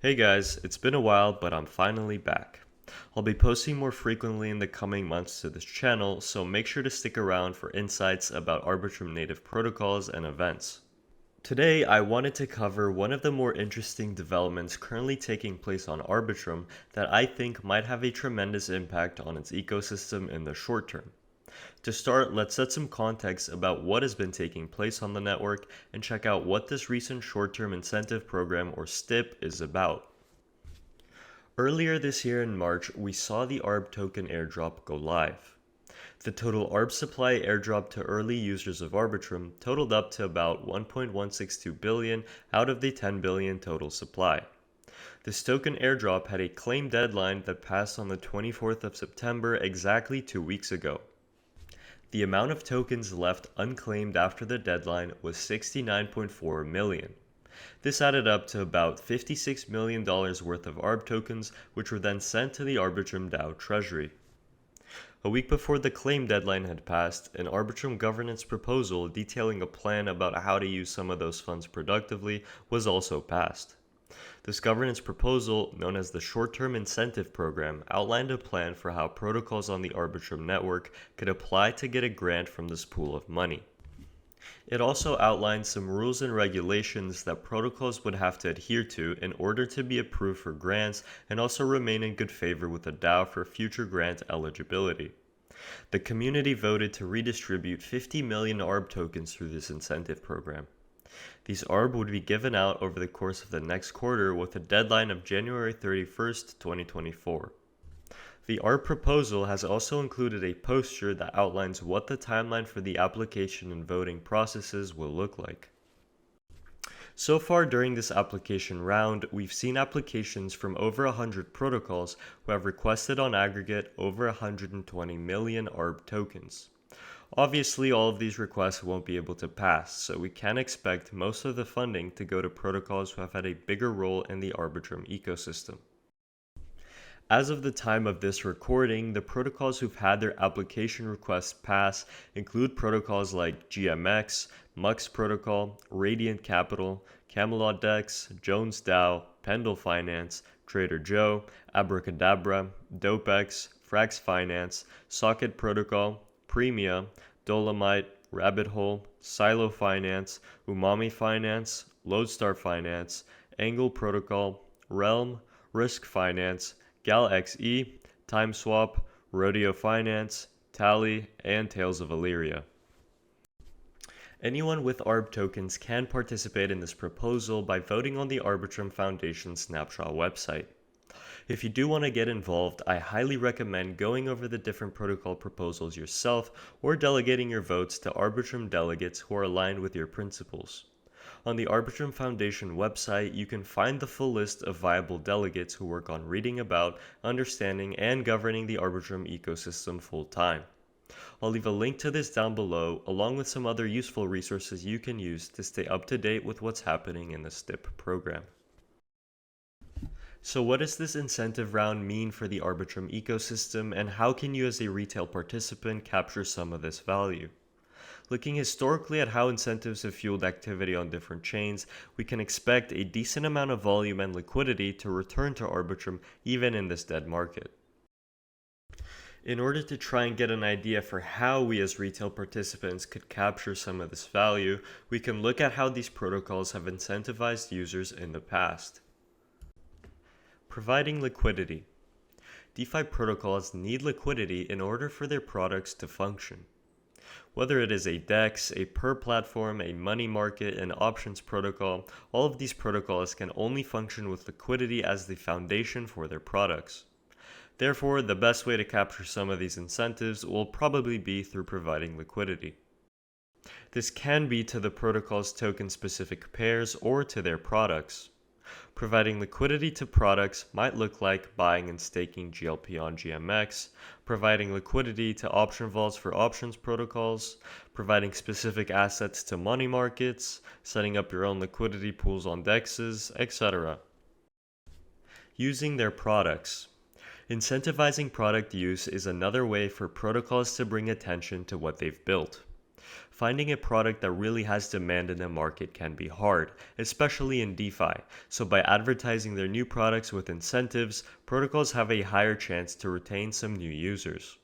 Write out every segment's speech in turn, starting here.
Hey guys, it's been a while, but I'm finally back. I'll be posting more frequently in the coming months to this channel, so make sure to stick around for insights about Arbitrum native protocols and events. Today, I wanted to cover one of the more interesting developments currently taking place on Arbitrum that I think might have a tremendous impact on its ecosystem in the short term. To start, let's set some context about what has been taking place on the network and check out what this recent short-term incentive program or STIP is about. Earlier this year in March, we saw the ARB token airdrop go live. The total ARB supply airdrop to early users of Arbitrum totaled up to about 1.162 billion out of the 10 billion total supply. This token airdrop had a claim deadline that passed on the 24th of September, exactly 2 weeks ago. The amount of tokens left unclaimed after the deadline was 69.4 million. This added up to about $56 million worth of ARB tokens, which were then sent to the Arbitrum DAO treasury. A week before the claim deadline had passed, an Arbitrum governance proposal detailing a plan about how to use some of those funds productively was also passed. This governance proposal, known as the Short-Term Incentive Program, outlined a plan for how protocols on the Arbitrum network could apply to get a grant from this pool of money. It also outlined some rules and regulations that protocols would have to adhere to in order to be approved for grants and also remain in good favor with the DAO for future grant eligibility. The community voted to redistribute 50 million ARB tokens through this incentive program. These ARB would be given out over the course of the next quarter with a deadline of January 31st, 2024. The ARB proposal has also included a poster that outlines what the timeline for the application and voting processes will look like. So far during this application round, we've seen applications from over 100 protocols who have requested on aggregate over 120 million ARB tokens. Obviously, all of these requests won't be able to pass, so we can expect most of the funding to go to protocols who have had a bigger role in the Arbitrum ecosystem. As of the time of this recording, the protocols who've had their application requests pass include protocols like GMX, Mux Protocol, Radiant Capital, Camelot Dex, Jones DAO, Pendle Finance, Trader Joe, Abracadabra, DopeX, Frax Finance, Socket Protocol, Premia, Dolomite, Rabbit Hole, Silo Finance, Umami Finance, Lodestar Finance, Angle Protocol, Realm, Risk Finance, GalXE, TimeSwap, Rodeo Finance, Tally, and Tales of Illyria. Anyone with ARB tokens can participate in this proposal by voting on the Arbitrum Foundation Snapshot website. If you do want to get involved, I highly recommend going over the different protocol proposals yourself or delegating your votes to Arbitrum delegates who are aligned with your principles. On the Arbitrum Foundation website, you can find the full list of viable delegates who work on reading about, understanding, and governing the Arbitrum ecosystem full-time. I'll leave a link to this down below, along with some other useful resources you can use to stay up to date with what's happening in the STIP program. So what does this incentive round mean for the Arbitrum ecosystem, and how can you as a retail participant capture some of this value? Looking historically at how incentives have fueled activity on different chains, we can expect a decent amount of volume and liquidity to return to Arbitrum even in this dead market. In order to try and get an idea for how we as retail participants could capture some of this value, we can look at how these protocols have incentivized users in the past. Providing liquidity. DeFi protocols need liquidity in order for their products to function. Whether it is a DEX, a per platform, a money market, an options protocol, all of these protocols can only function with liquidity as the foundation for their products. Therefore, the best way to capture some of these incentives will probably be through providing liquidity. This can be to the protocol's token-specific pairs or to their products. Providing liquidity to products might look like buying and staking GLP on GMX, providing liquidity to option vaults for options protocols, providing specific assets to money markets, setting up your own liquidity pools on DEXs, etc. Using their products. Incentivizing product use is another way for protocols to bring attention to what they've built. Finding a product that really has demand in the market can be hard, especially in DeFi, so by advertising their new products with incentives, protocols have a higher chance to retain some new users.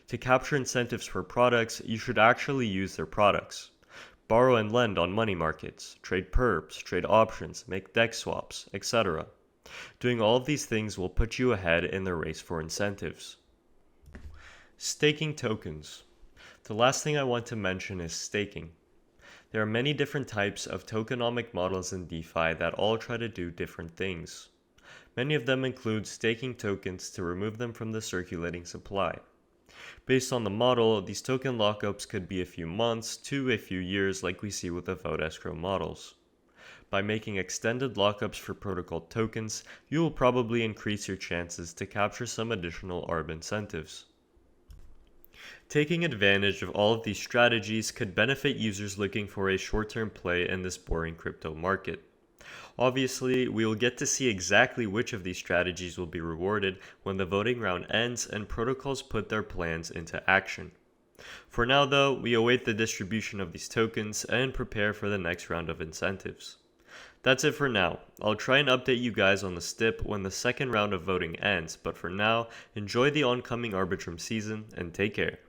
To capture incentives for products, you should actually use their products. Borrow and lend on money markets, trade perps, trade options, make DEX swaps, etc. Doing all of these things will put you ahead in the race for incentives. Staking tokens. The last thing I want to mention is staking. There are many different types of tokenomic models in DeFi that all try to do different things. Many of them include staking tokens to remove them from the circulating supply. Based on the model, these token lockups could be a few months to a few years like we see with the vote escrow models. By making extended lockups for protocol tokens, you will probably increase your chances to capture some additional ARB incentives. Taking advantage of all of these strategies could benefit users looking for a short-term play in this boring crypto market. Obviously, we will get to see exactly which of these strategies will be rewarded when the voting round ends and protocols put their plans into action. For now though, we await the distribution of these tokens and prepare for the next round of incentives. That's it for now. I'll try and update you guys on the STIP when the second round of voting ends, but for now, enjoy the oncoming Arbitrum season and take care.